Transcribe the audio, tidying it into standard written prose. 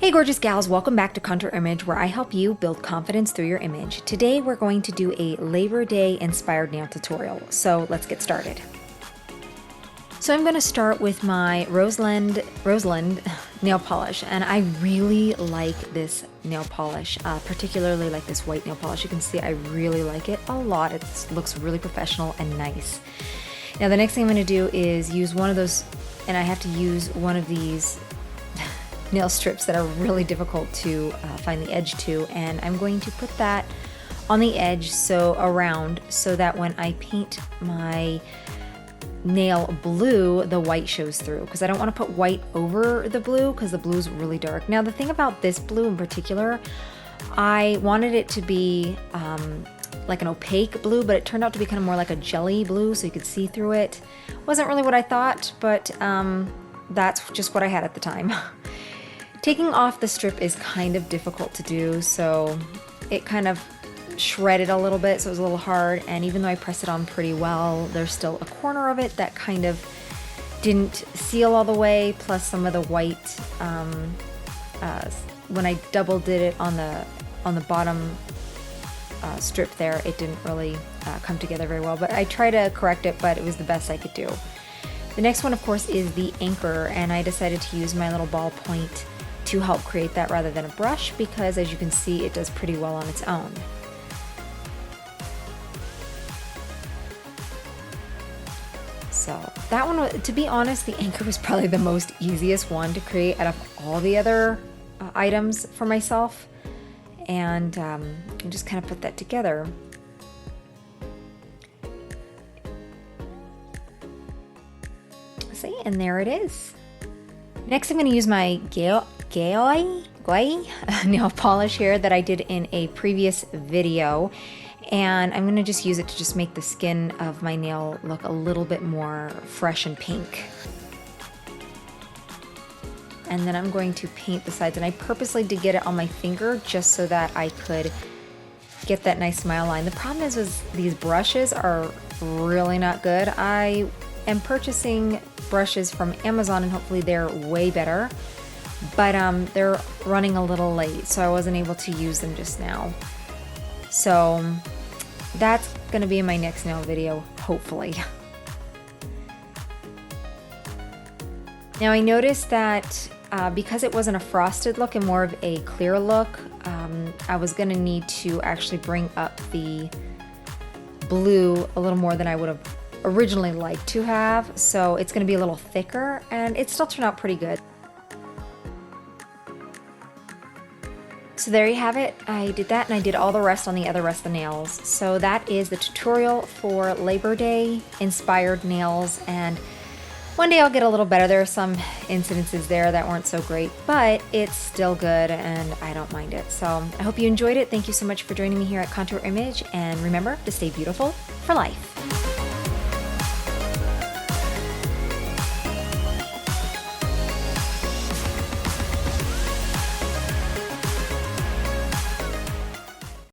Hey gorgeous gals, welcome back to Contour Image, where I help you build confidence through your image. Today we're going to do a Labor Day inspired nail tutorial, so let's get started. So I'm going to start with my Roseland nail polish, and I really like this nail polish, particularly like this white nail polish. You can see I really like it a lot. It looks really professional and nice. Now the next thing I'm going to do is use one of those, and I have to use one of these nail strips that are really difficult to find the edge to, and I'm going to put that on the edge so that when I paint my nail blue, the white shows through, because I don't want to put white over the blue because the blue is really dark. Now the thing about this blue in particular, I wanted it to be like an opaque blue, but it turned out to be kind of more like a jelly blue, so you could see through it. Wasn't really what I thought, but that's just what I had at the time. Taking off the strip is kind of difficult to do, so it kind of shredded a little bit, so it was a little hard, and even though I pressed it on pretty well, there's still a corner of it that kind of didn't seal all the way, plus some of the white, when I double did it on the bottom strip there, it didn't really come together very well, but I tried to correct it, but it was the best I could do. The next one, of course, is the anchor, and I decided to use my little ball point to help create that rather than a brush, because as you can see, it does pretty well on its own. So that one, to be honest, the anchor was probably the most easiest one to create out of all the other items for myself, and just kind of put that together. See, and there it is. Next, I'm going to use my nail polish here that I did in a previous video, and I'm going to just use it to just make the skin of my nail look a little bit more fresh and pink. And then I'm going to paint the sides, and I purposely did get it on my finger just so that I could get that nice smile line. The problem is these brushes are really not good. I am purchasing brushes from Amazon, and hopefully they're way better, but they're running a little late, so I wasn't able to use them just now. So that's going to be in my next nail video, hopefully. Now I noticed that because it wasn't a frosted look and more of a clear look, I was going to need to actually bring up the blue a little more than I would have originally liked to have, so it's going to be a little thicker, and it still turned out pretty good. So there you have it. I did that, and I did all the rest on the rest of the nails. So that is the tutorial for Labor Day inspired nails, and one day I'll get a little better. There are some incidences there that weren't so great, but it's still good and I don't mind it. So I hope you enjoyed it. Thank you so much for joining me here at Contour Image, and remember to stay beautiful for life.